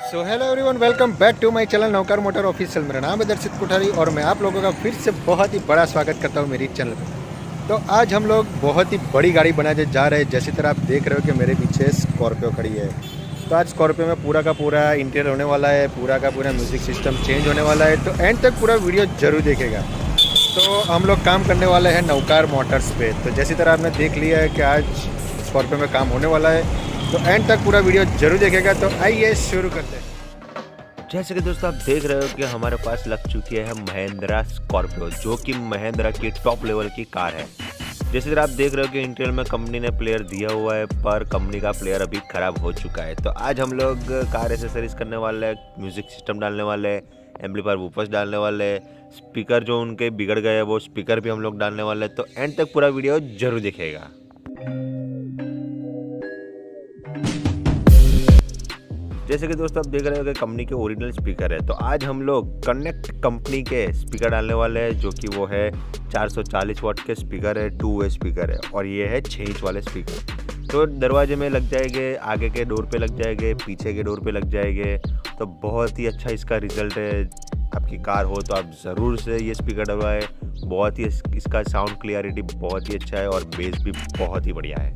So hello everyone, welcome back to my channel Navkar motor official. मेरा नाम है दर्शित कोठारी और मैं आप लोगों का फिर से बहुत ही बड़ा स्वागत करता हूं मेरी चैनल पे। तो आज हम लोग बहुत ही बड़ी गाड़ी बनाने जा रहे हैं। जैसी तरह आप देख रहे हो कि मेरे पीछे स्कॉर्पियो खड़ी है। तो आज स्कॉर्पियो में पूरा का पूरा इंटीरियर होने वाला है, पूरा का पूरा म्यूज़िक सिस्टम चेंज होने वाला है। तो एंड तक पूरा वीडियो जरूर देखेगा। तो हम लोग काम करने वाले हैं नवकार मोटर्स पे। तो जैसी तरह आपने देख लिया है कि आज स्कॉर्पियो में काम होने वाला है, तो एंड तक पूरा वीडियो जरूर देखेगा। तो आइए शुरू करते हैं। जैसे कि दोस्तों आप देख रहे हो कि हमारे पास लग चुकी है महिंद्रा स्कॉर्पियो, जो कि महिंद्रा की टॉप लेवल की कार है। जैसे कि आप देख रहे हो कि इंटीरियर में कंपनी ने प्लेयर दिया हुआ है, पर कंपनी का प्लेयर अभी ख़राब हो चुका है। तो आज हम लोग कार एसेसरीज करने वाले हैं, म्यूज़िक सिस्टम डालने वाले हैं, एम्पलीफायर वूफर्स डालने वाले हैं, स्पीकर जो उनके बिगड़ गए वो स्पीकर भी हम लोग डालने वाले हैं। तो एंड तक पूरा वीडियो जरूर दिखेगा। जैसे कि दोस्तों आप देख रहे हो कि कंपनी के ओरिजिनल स्पीकर है। तो आज हम लोग कनेक्ट कंपनी के स्पीकर डालने वाले हैं, जो कि वो है 440 वाट के स्पीकर है, 2 वे स्पीकर है और ये है 6 इंच वाले स्पीकर। तो दरवाजे में लग जाएंगे, आगे के डोर पे लग जाएंगे, पीछे के डोर पे लग जाएंगे। तो बहुत ही अच्छा इसका रिजल्ट है। आपकी कार हो तो आप ज़रूर से ये स्पीकर डलवाएं। बहुत ही इसका साउंड क्लियरिटी बहुत ही अच्छा है और बेस भी बहुत ही बढ़िया है।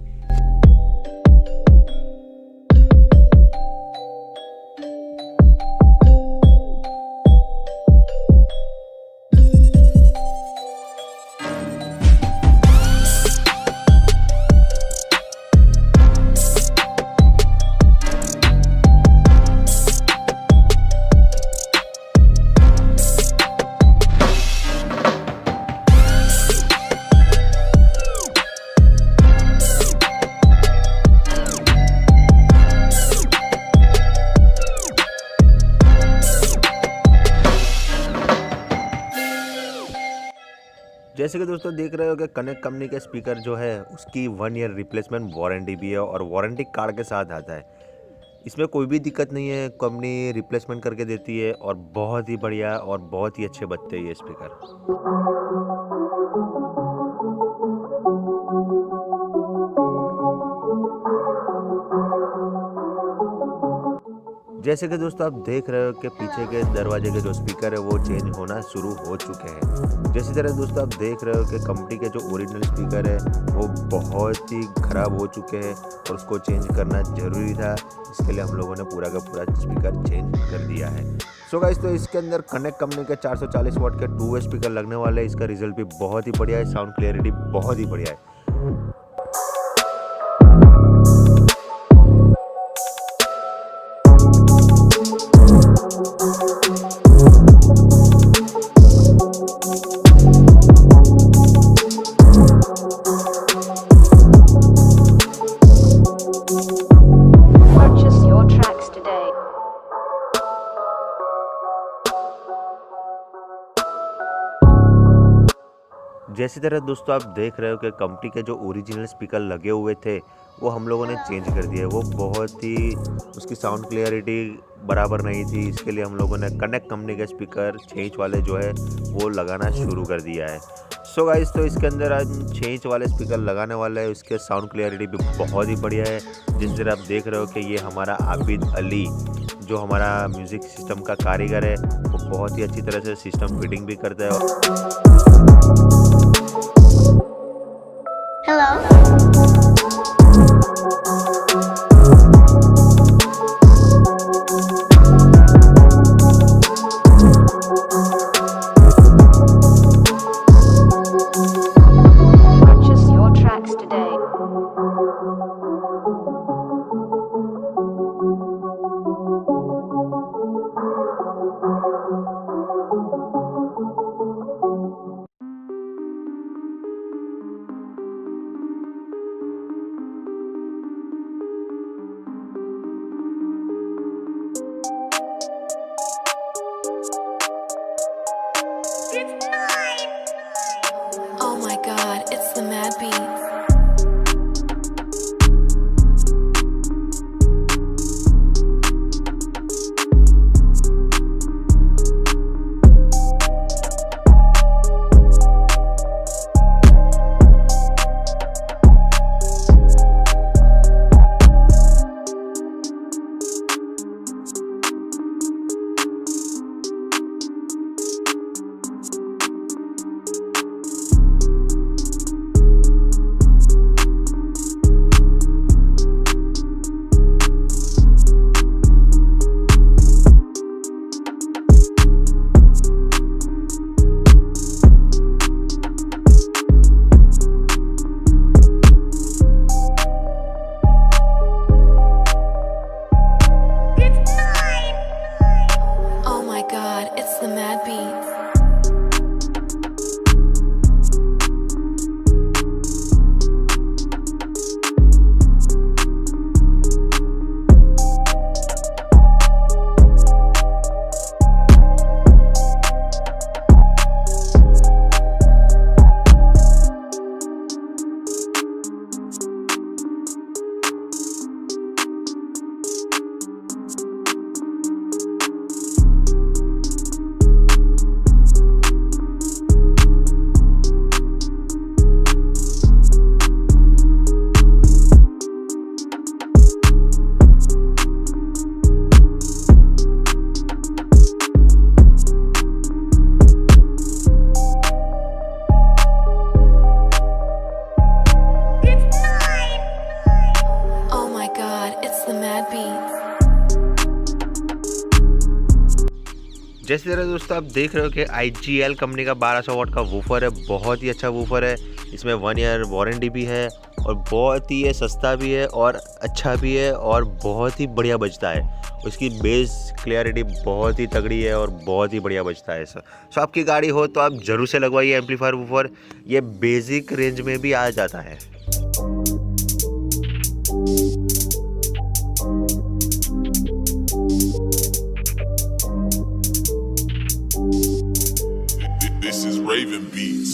जैसे कि दोस्तों देख रहे हो कि कनेक्ट कंपनी के स्पीकर जो है उसकी 1 ईयर रिप्लेसमेंट वारंटी भी है और वारंटी कार्ड के साथ आता है। इसमें कोई भी दिक्कत नहीं है, कंपनी रिप्लेसमेंट करके देती है और बहुत ही बढ़िया और बहुत ही अच्छे बजते हैं ये स्पीकर। जैसे कि दोस्तों आप देख रहे हो कि पीछे के दरवाजे के जो स्पीकर है वो चेंज होना शुरू हो चुके हैं। जैसी तरह दोस्तों आप देख रहे हो कि कंपनी के जो ओरिजिनल स्पीकर है वो बहुत ही ख़राब हो चुके हैं और उसको चेंज करना ज़रूरी था। इसके लिए हम लोगों ने पूरा का पूरा स्पीकर चेंज कर दिया है। सो गाइस, तो इसके अंदर कनेक्ट कंपनी के 440 वाट के 2 वे स्पीकर लगने वाले हैं। इसका रिजल्ट भी बहुत ही बढ़िया है, साउंड क्लियरिटी बहुत ही बढ़िया है। Purchase your tracks today. जैसी तरह दोस्तों आप देख रहे हो कि कंपनी के जो ओरिजिनल स्पीकर लगे हुए थे वो हम लोगों ने चेंज कर दिए। वो बहुत ही उसकी साउंड क्लियरिटी बराबर नहीं थी। इसके लिए हम लोगों ने कनेक्ट कंपनी के स्पीकर 6 इंच वाले जो है वो लगाना शुरू कर दिया है। सो गाइस, तो इसके अंदर आज 6 इंच वाले स्पीकर लगाने वाले हैं। उसके साउंड क्लियरिटी भी बहुत ही बढ़िया है। जिस तरह आप देख रहे हो कि ये हमारा आबिद अली जो हमारा म्यूज़िक सिस्टम का कारीगर है वो बहुत ही अच्छी तरह से सिस्टम फिटिंग भी करता है। Purchase your tracks today. जैसे तरह दोस्तों आप देख रहे हो कि IGL कंपनी का 1200 वाट का वूफर है, बहुत ही अच्छा वूफर है। इसमें 1 ईयर वारंटी भी है और बहुत ही ये सस्ता भी है और अच्छा भी है और बहुत ही बढ़िया बजता है। उसकी बेस क्लियरिटी बहुत ही तगड़ी है और बहुत ही बढ़िया बजता है। सो आपकी गाड़ी हो तो आप ज़रूर से लगवाइए एम्पलीफायर वूफर, ये बेसिक रेंज में भी आ जाता है। This is Raven Beats.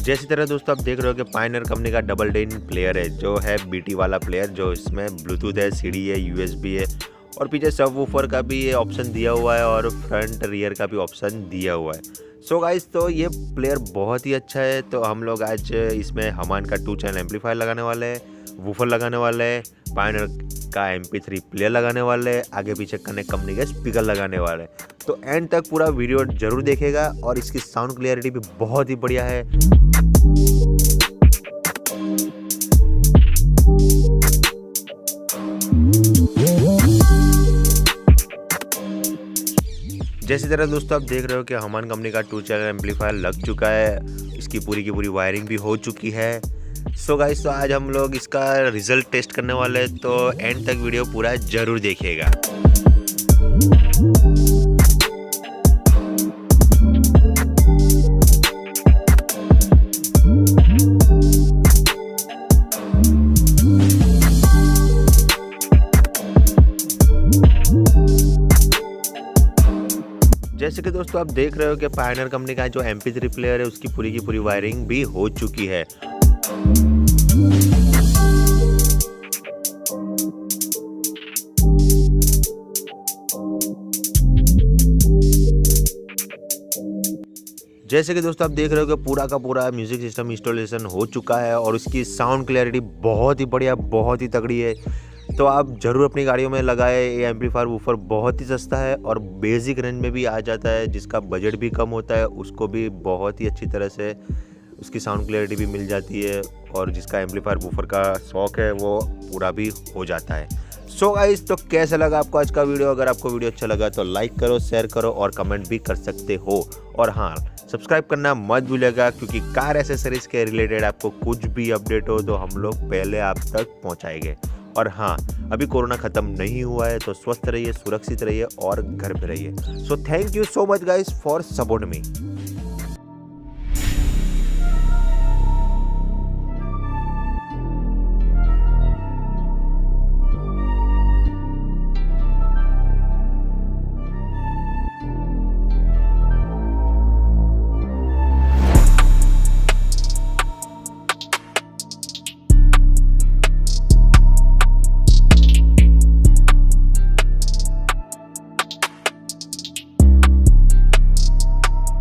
जैसी तरह दोस्तों आप देख रहे हो कि पायनियर कंपनी का डबल डेन प्लेयर है, जो है BT वाला प्लेयर, जो इसमें ब्लूटूथ है, CD है, USB है और पीछे सब वूफर का भी ये ऑप्शन दिया हुआ है और फ्रंट रियर का भी ऑप्शन दिया हुआ है। सो गाइस, तो ये प्लेयर बहुत ही अच्छा है। तो हम लोग आज इसमें हमान का 2 चैनल एम्पलीफायर लगाने वाले हैं, वूफर लगाने वाले हैं, पायनियर का MP3 प्लेयर लगाने वाले हैं, आगे पीछे कनेक्ट कंपनी के स्पीकर लगाने वाले हैं। तो एंड तक पूरा वीडियो जरूर देखेगा और इसकी साउंड क्लियरिटी भी बहुत ही बढ़िया है। जैसी तरह दोस्तों आप देख रहे हो कि हमान कंपनी का 2 चैनल एम्पलीफायर लग चुका है, इसकी पूरी की पूरी वायरिंग भी हो चुकी है। सो गाइस, तो आज हम लोग इसका रिजल्ट टेस्ट करने वाले हैं, तो एंड तक वीडियो पूरा जरूर देखिएगा। जैसे कि दोस्तों आप देख रहे हो कि पायनियर कंपनी का जो MP3 प्लेयर है उसकी पूरी की पूरी वायरिंग भी हो चुकी है। जैसे कि दोस्तों आप देख रहे हो कि पूरा का पूरा म्यूजिक सिस्टम इंस्टॉलेशन हो चुका है और उसकी साउंड क्लियरिटी बहुत ही बढ़िया, बहुत ही तगड़ी है। तो आप ज़रूर अपनी गाड़ियों में लगाए। ये एम्पलीफायर वूफर बहुत ही सस्ता है और बेसिक रेंज में भी आ जाता है, जिसका बजट भी कम होता है उसको भी बहुत ही अच्छी तरह से उसकी साउंड क्लियरिटी भी मिल जाती है और जिसका एम्पलीफायर वूफर का शौक है वो पूरा भी हो जाता है। सो गाइस, तो कैसा लगा आपको आज का वीडियो? अगर आपको वीडियो अच्छा लगा तो लाइक करो, शेयर करो और कमेंट भी कर सकते हो। और हाँ, सब्सक्राइब करना मत भूलिएगा, क्योंकि कार एसेसरीज के रिलेटेड आपको कुछ भी अपडेट हो तो हम लोग पहले आप तक पहुँचाएंगे। और हाँ, अभी कोरोना ख़त्म नहीं हुआ है, तो स्वस्थ रहिए, सुरक्षित रहिए और घर पे रहिए। So thank you so much guys for support me.